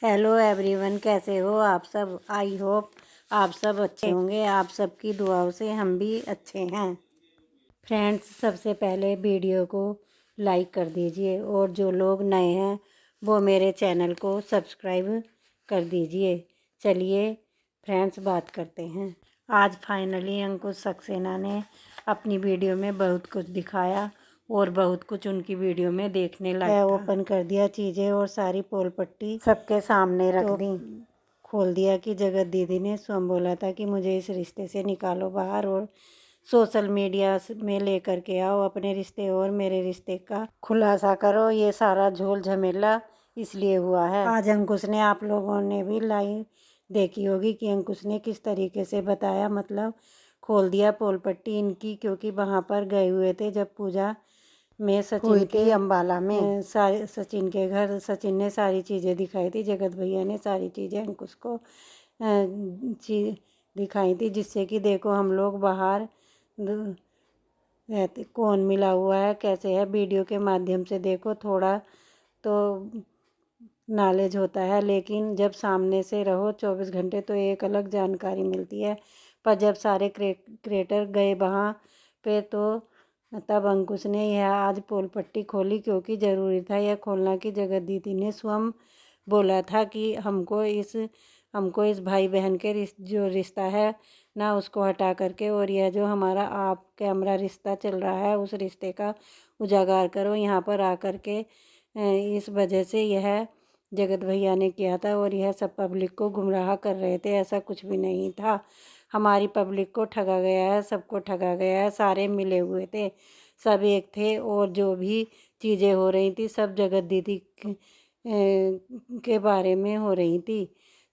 Hello everyone, कैसे हो आप सब। आई होप आप सब अच्छे होंगे। आप सबकी दुआओं से हम भी अच्छे हैं। फ्रेंड्स, सबसे पहले वीडियो को लाइक कर दीजिए और जो लोग नए हैं वो मेरे चैनल को सब्सक्राइब कर दीजिए। चलिए फ्रेंड्स, बात करते हैं। आज फाइनली अंकुश सक्सेना ने अपनी वीडियो में बहुत कुछ दिखाया और बहुत कुछ उनकी वीडियो में देखने लायक था। ओपन कर दिया चीज़ें और सारी पोल पट्टी सबके सामने रख दी। खोल दिया कि जगत दीदी ने स्वयं बोला था कि मुझे इस रिश्ते से निकालो बाहर और सोशल मीडिया में लेकर के आओ अपने रिश्ते और मेरे रिश्ते का खुलासा करो। ये सारा झोल झमेला इसलिए हुआ है। आज अंकुश ने, आप लोगों ने भी लाइव देखी होगी कि अंकुश ने किस तरीके से बताया, मतलब खोल दिया पोल पट्टी इनकी, क्योंकि वहाँ पर गए हुए थे जब पूजा में सचिन के अम्बाला में सारे सचिन के घर। सचिन ने सारी चीज़ें दिखाई थी, जगत भैया ने सारी चीज़ें अंकुश को दिखाई थी, जिससे कि देखो हम लोग बाहर रहते कौन मिला हुआ है, कैसे है। वीडियो के माध्यम से देखो थोड़ा तो नॉलेज होता है, लेकिन जब सामने से रहो 24 घंटे तो एक अलग जानकारी मिलती है। पर जब सारे क्रिएटर गए वहाँ पे तो तब अंकुश ने यह आज पोल पट्टी खोली, क्योंकि ज़रूरी था यह खोलना कि जगत दीदी ने स्वयं बोला था कि हमको इस भाई बहन के जो रिश्ता है ना, उसको हटा करके और यह जो हमारा आप कैमरा रिश्ता चल रहा है उस रिश्ते का उजागर करो यहाँ पर आकर के। इस वजह से यह जगत भैया ने किया था और यह सब पब्लिक को गुमराह कर रहे थे। ऐसा कुछ भी नहीं था। हमारी पब्लिक को ठगा गया है, सबको ठगा गया है। सारे मिले हुए थे, सब एक थे और जो भी चीज़ें हो रही थी सब जगत दीदी के बारे में हो रही थी।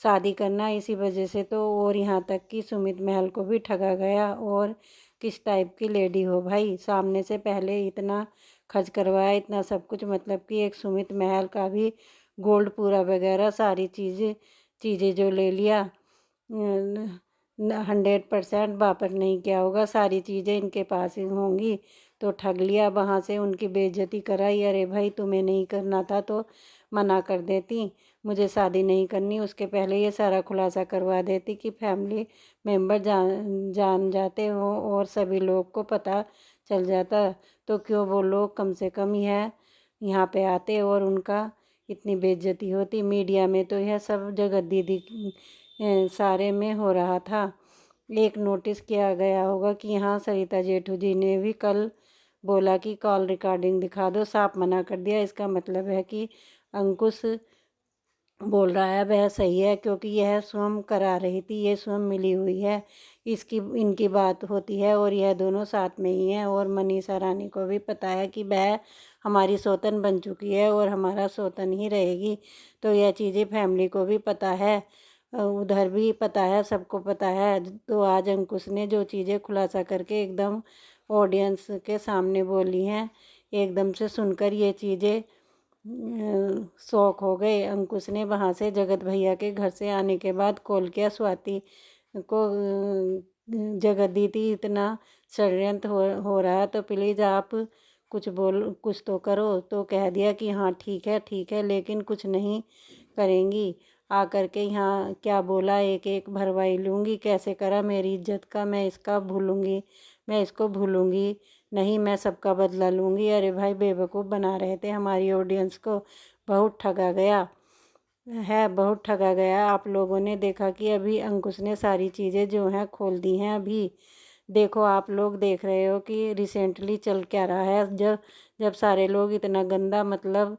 शादी करना इसी वजह से तो, और यहाँ तक कि सुमित महल को भी ठगा गया। और किस टाइप की लेडी हो भाई, सामने से पहले इतना खर्च करवाया, इतना सब कुछ, मतलब कि एक सुमित महल का भी गोल्ड पूरा वगैरह सारी चीज़ें जो ले लिया 100% वापस नहीं किया होगा। सारी चीज़ें इनके पास ही होंगी तो ठग लिया, वहाँ से उनकी बेइज्जती कराई। अरे भाई, तुम्हें नहीं करना था तो मना कर देती, मुझे शादी नहीं करनी, उसके पहले ये सारा खुलासा करवा देती कि फैमिली मेंबर जान जाते हो और सभी लोग को पता चल जाता, तो क्यों वो लोग कम से कम यह यहाँ पे आते और उनका इतनी बेइज्जती होती। मीडिया में तो यह सब जगत दीदी सारे में हो रहा था। एक नोटिस किया गया होगा कि यहाँ सरिता जेठू जी ने भी कल बोला कि कॉल रिकॉर्डिंग दिखा दो, साफ मना कर दिया। इसका मतलब है कि अंकुश बोल रहा है वह सही है, क्योंकि यह स्वयं करा रही थी, ये स्वयं मिली हुई है, इनकी बात होती है और यह दोनों साथ में ही हैं। और मनीषा रानी को भी पता है कि वह हमारी सौतन बन चुकी है और हमारा सौतन ही रहेगी। तो यह चीज़ें फैमिली को भी पता है, उधर भी पता है, सबको पता है। तो आज अंकुश ने जो चीज़ें खुलासा करके एकदम ऑडियंस के सामने बोली हैं, एकदम से सुनकर ये चीज़ें शौक हो गए। अंकुश ने वहाँ से जगत भैया के घर से आने के बाद कॉल किया स्वाति को, जगत दीदी इतना षड्यंत्र हो रहा है तो प्लीज़ आप कुछ तो करो। तो कह दिया कि हाँ ठीक है, लेकिन कुछ नहीं करेंगी। आकर के यहाँ क्या बोला, एक एक भरवाई लूँगी, कैसे करा मेरी इज्जत का, मैं इसको भूलूँगी नहीं, मैं सबका बदला लूँगी। अरे भाई, बेवकूफ़ बना रहे थे हमारी ऑडियंस को, बहुत ठगा गया है, बहुत ठगा गया। आप लोगों ने देखा कि अभी अंकुश ने सारी चीज़ें जो हैं खोल दी हैं। अभी देखो, आप लोग देख रहे हो कि रिसेंटली चल क्या रहा है। जब जब सारे लोग इतना गंदा, मतलब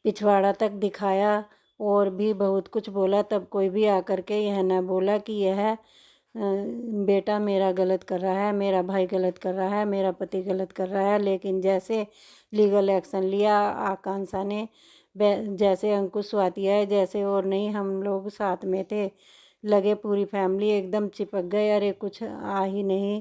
पिछवाड़ा तक दिखाया और भी बहुत कुछ बोला, तब कोई भी आकर के यह ना बोला कि यह बेटा मेरा गलत कर रहा है, मेरा भाई गलत कर रहा है, मेरा पति गलत कर रहा है। लेकिन जैसे लीगल एक्शन लिया आकांक्षा ने, जैसे अंकुश स्वाति है, जैसे और नहीं, हम लोग साथ में थे, लगे पूरी फैमिली एकदम चिपक गए। अरे कुछ आ ही नहीं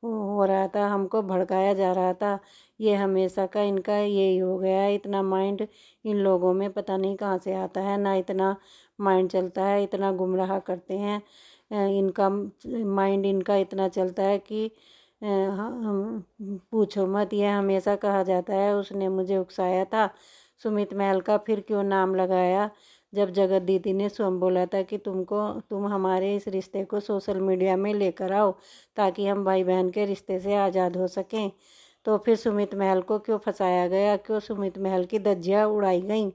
हो रहा था, हमको भड़काया जा रहा था। ये हमेशा का इनका यही हो गया है। इतना माइंड इन लोगों में पता नहीं कहाँ से आता है, ना इतना माइंड चलता है, इतना गुमराह करते हैं। इनका माइंड इनका इतना चलता है कि हम पूछो मत। यह हमेशा कहा जाता है उसने मुझे उकसाया था सुमित महल का फिर क्यों नाम लगाया, जब जगत दीदी ने स्वयं बोला था कि तुम हमारे इस रिश्ते को सोशल मीडिया में लेकर आओ ताकि हम भाई बहन के रिश्ते से आज़ाद हो सकें। तो फिर सुमित महल को क्यों फंसाया गया, क्यों सुमित महल की धज्जियाँ उड़ाई गई,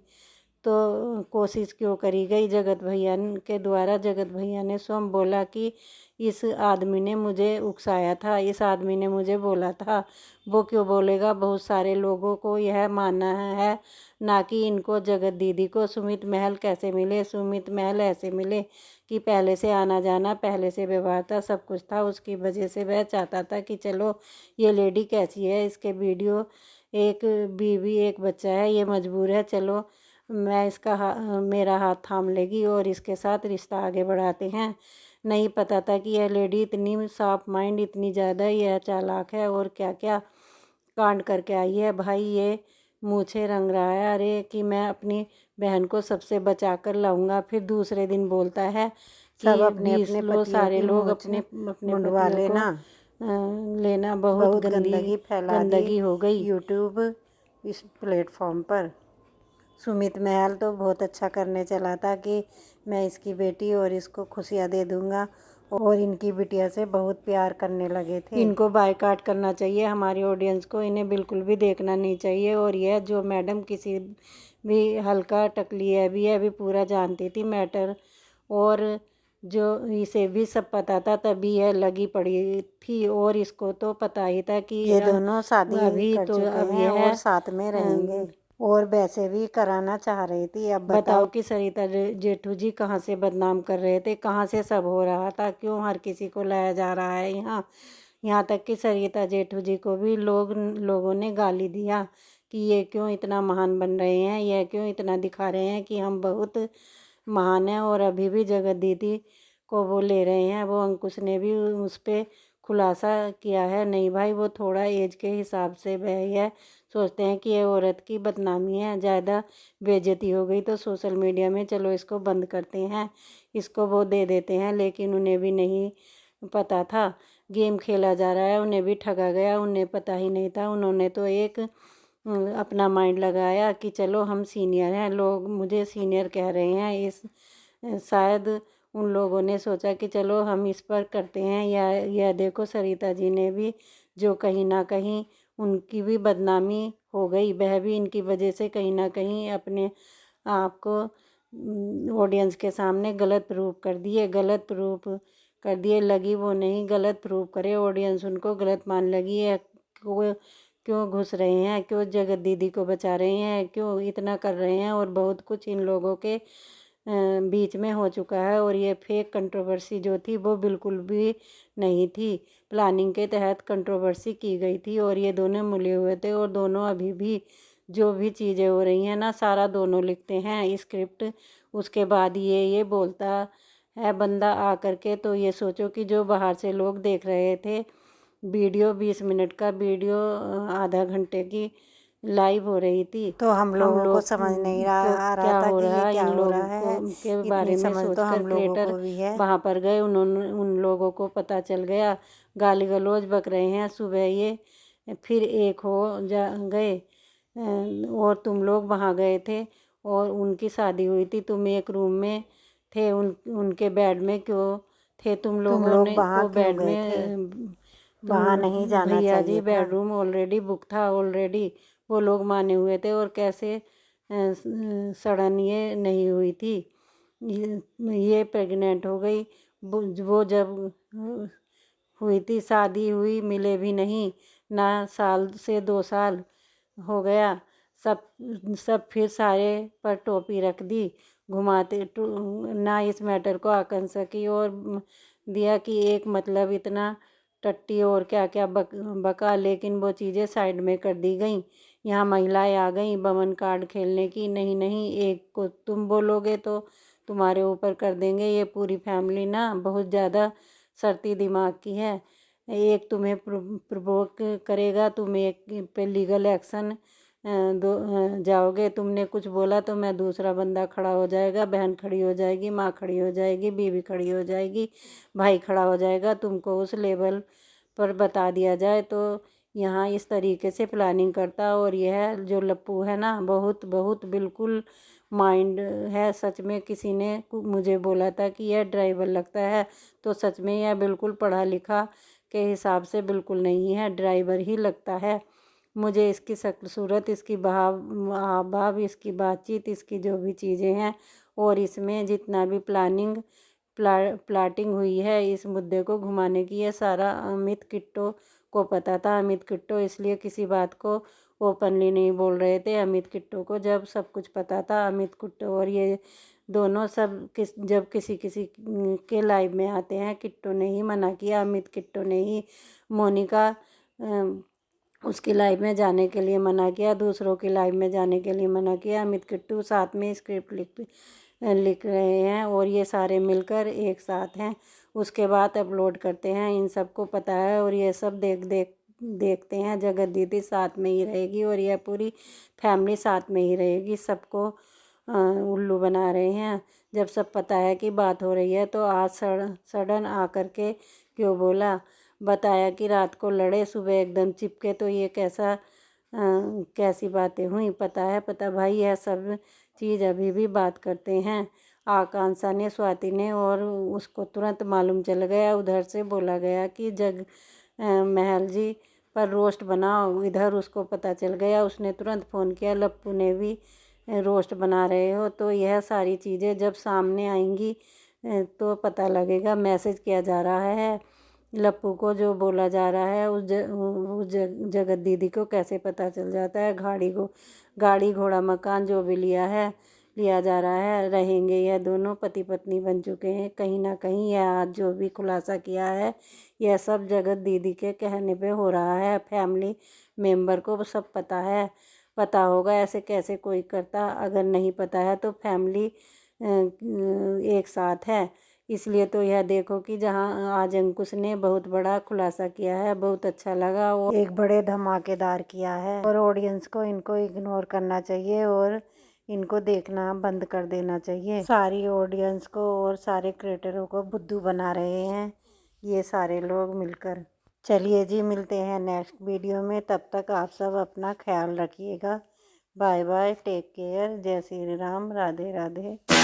तो कोशिश क्यों करी गई जगत भैया के द्वारा। जगत भैया ने स्वयं बोला कि इस आदमी ने मुझे उकसाया था, इस आदमी ने मुझे बोला था। वो क्यों बोलेगा, बहुत सारे लोगों को यह मानना है, ना कि इनको जगत दीदी को। सुमित महल कैसे मिले, सुमित महल ऐसे मिले कि पहले से आना जाना, पहले से व्यवहार था, सब कुछ था। उसकी वजह से वह चाहता था कि चलो ये लेडी कैसी है, इसके वीडियो, एक बीवी एक बच्चा है, ये मजबूर है, चलो मैं मेरा हाथ थाम लेगी और इसके साथ रिश्ता आगे बढ़ाते हैं। नहीं पता था कि यह लेडी इतनी सॉफ्ट माइंड, इतनी ज़्यादा यह चालाक है और क्या क्या कांड करके आई है। भाई ये मुझे रंग रहा है, अरे कि मैं अपनी बहन को सबसे बचा कर लाऊंगा, फिर दूसरे दिन बोलता है सब कि अपने अपने पतियों सारे की लोग मूंछ अपने अपने मुंडवा पतियों को लेना। लेना। बहुत बहुत गंदगी फैला दी गंदगी हो गई यूट्यूब इस प्लेटफॉर्म पर। सुमित महल तो बहुत अच्छा करने चला था कि मैं इसकी बेटी और इसको खुशियाँ दे दूंगा, और इनकी बिटिया से बहुत प्यार करने लगे थे। इनको बायकॉट करना चाहिए, हमारी ऑडियंस को इन्हें बिल्कुल भी देखना नहीं चाहिए। और यह जो मैडम किसी भी हल्का टकली है भी पूरा जानती थी मैटर, और जो इसे भी सब पता था, तभी यह लगी पड़ी थी। और इसको तो पता ही था कि ये दोनों शादी अभी कर तो चुके अब हैं यह और साथ में रहेंगे, और वैसे भी कराना चाह रही थी। अब बताओ कि सरिता जेठू जी कहाँ से बदनाम कर रहे थे, कहाँ से सब हो रहा था, क्यों हर किसी को लाया जा रहा है यहाँ। यहाँ तक कि सरिता जेठू जी को भी लोगों ने गाली दिया कि ये क्यों इतना महान बन रहे हैं, यह क्यों इतना दिखा रहे हैं कि हम बहुत महान हैं, और अभी भी जगत दीदी को वो ले रहे हैं। वो अंकुश ने भी उस पर खुलासा किया है, नहीं भाई वो थोड़ा एज के हिसाब से वह यह सोचते हैं कि ये औरत की बदनामी है, ज़्यादा बेइज्जती हो गई तो सोशल मीडिया में चलो इसको बंद करते हैं, इसको वो दे देते हैं। लेकिन उन्हें भी नहीं पता था गेम खेला जा रहा है, उन्हें भी ठगा गया, उन्हें पता ही नहीं था। उन्होंने तो एक अपना माइंड लगाया कि चलो हम सीनियर हैं, लोग मुझे सीनियर कह रहे हैं, इस शायद उन लोगों ने सोचा कि चलो हम इस पर करते हैं। या देखो सरिता जी ने भी, जो कहीं ना कहीं उनकी भी बदनामी हो गई, वह भी इनकी वजह से कहीं ना कहीं अपने आप को ऑडियंस के सामने गलत प्रूव कर दिए, गलत प्रूफ कर दिए। लगी वो नहीं, गलत प्रूव करे, ऑडियंस उनको गलत मान लगी है। क्यों घुस रहे हैं, क्यों जगत दीदी को बचा रहे हैं, क्यों इतना कर रहे हैं। और बहुत कुछ इन लोगों के बीच में हो चुका है। और ये फेक कंट्रोवर्सी जो थी वो बिल्कुल भी नहीं थी, प्लानिंग के तहत कंट्रोवर्सी की गई थी, और ये दोनों मिले हुए थे। और दोनों अभी भी जो भी चीज़ें हो रही हैं ना, सारा दोनों लिखते हैं स्क्रिप्ट। उसके बाद ये बोलता है बंदा आ करके। तो ये सोचो कि जो बाहर से लोग देख रहे थे वीडियो, 20 मिनट का वीडियो, आधा घंटे की लाइव हो रही थी, तो हम हम लोगों को लोग समझ नहीं को आ रहा क्या था हो कि ये रहा है, क्या इन हो लोगों रहा को है। के इतनी बारे में समझ तो सोचकर हम लोगों क्रिएटर को भी है। वहाँ पर गए, उन लोगों को पता चल गया, गाली गलौज बक रहे हैं। सुबह ये फिर एक हो जा गए, और तुम लोग वहाँ गए थे और उनकी शादी हुई थी, तुम एक रूम में थे, उनके बेड में क्यों थे तुम तुम लोगों लोग ने वहाँ को क्यों बेड गए थे, में वहाँ नहीं तुम जाना भैया जी चाहिए था। बेडरूम ऑलरेडी बुक था, ऑलरेडी वो लोग माने हुए थे। और कैसे सड़न ये नहीं हुई थी, ये प्रेग्नेंट हो गई। वो जब हुई थी, शादी हुई, मिले भी नहीं ना, साल से 2 साल हो गया। सब सब फिर सारे पर टोपी रख दी, घुमाते ना इस मैटर को आकन सकी, और दिया कि एक मतलब इतना टट्टी और क्या क्या बका। लेकिन वो चीज़ें साइड में कर दी गई। यहाँ महिलाएं आ गई बमन कार्ड खेलने की, नहीं नहीं एक को तुम बोलोगे तो तुम्हारे ऊपर कर देंगे। ये पूरी फैमिली ना बहुत ज़्यादा शर्ती दिमाग की है। एक तुम्हें प्रवोक करेगा, तुम एक पे लीगल एक्शन जाओगे, तुमने कुछ बोला तो मैं दूसरा बंदा खड़ा हो जाएगा, बहन खड़ी हो जाएगी, माँ खड़ी हो जाएगी, बीवी खड़ी हो जाएगी, भाई खड़ा हो जाएगा। तुमको उस लेवल पर बता दिया जाए तो यहाँ इस तरीके से प्लानिंग करता। और यह जो लप्पू है ना, बहुत बहुत बिल्कुल माइंड है सच में। किसी ने मुझे बोला था कि यह ड्राइवर लगता है, तो सच में यह बिल्कुल पढ़ा लिखा के हिसाब से बिल्कुल नहीं है, ड्राइवर ही लगता है। मुझे इसकी शक्ल सूरत, इसकी हाव भाव, इसकी बातचीत, इसकी जो भी चीज़ें हैं और इसमें जितना भी प्लाटिंग हुई है इस मुद्दे को घुमाने की, ये सारा अमित किट्टो को पता था। अमित किट्टो इसलिए किसी बात को ओपनली नहीं बोल रहे थे। अमित किट्टो को जब सब कुछ पता था। अमित किट्टो और ये दोनों जब किसी किसी के लाइव में आते हैं, किट्टो ने ही मना किया, अमित किट्टो ने ही मोनिका उसकी लाइव में जाने के लिए मना किया, दूसरों की लाइव में जाने के लिए मना किया। अमित किट्टू साथ में स्क्रिप्ट लिख रहे हैं और ये सारे मिलकर एक साथ हैं। उसके बाद अपलोड करते हैं, इन सबको पता है और ये सब देखते हैं। जगत दीदी साथ में ही रहेगी और यह पूरी फैमिली साथ में ही रहेगी। सबको उल्लू बना रहे हैं। जब सब पता है कि बात हो रही है तो आज सडन आकर के क्यों बोला, बताया कि रात को लड़े, सुबह एकदम चिपके, तो ये कैसी बातें हुई। पता भाई, यह सब चीज़ अभी भी बात करते हैं। आकांक्षा ने, स्वाति ने, और उसको तुरंत मालूम चल गया। उधर से बोला गया कि महल जी पर रोस्ट बनाओ, इधर उसको पता चल गया। उसने तुरंत फ़ोन किया, लप्पू ने भी रोस्ट बना रहे हो। तो यह सारी चीज़ें जब सामने आएंगी तो पता लगेगा। मैसेज किया जा रहा है लप्पू को, जो बोला जा रहा है उस जगत दीदी को कैसे पता चल जाता है। गाड़ी घोड़ा मकान जो भी लिया जा रहा है, रहेंगे यह दोनों पति पत्नी बन चुके हैं कहीं ना कहीं। यह आज जो भी खुलासा किया है यह सब जगत दीदी के कहने पे हो रहा है। फैमिली मेंबर को सब पता होगा, ऐसे कैसे कोई करता। अगर नहीं पता है तो फैमिली एक साथ है। इसलिए तो यह देखो कि जहां आज अंकुश ने बहुत बड़ा खुलासा किया है, बहुत अच्छा लगा और एक बड़े धमाकेदार किया है। और ऑडियंस को इनको इग्नोर करना चाहिए और इनको देखना बंद कर देना चाहिए। सारी ऑडियंस को और सारे क्रिएटरों को बुद्धू बना रहे हैं ये सारे लोग मिलकर। चलिए जी, मिलते हैं नेक्स्ट वीडियो में। तब तक आप सब अपना ख्याल रखिएगा। बाय बाय, टेक केयर, जय श्री राम, राधे राधे।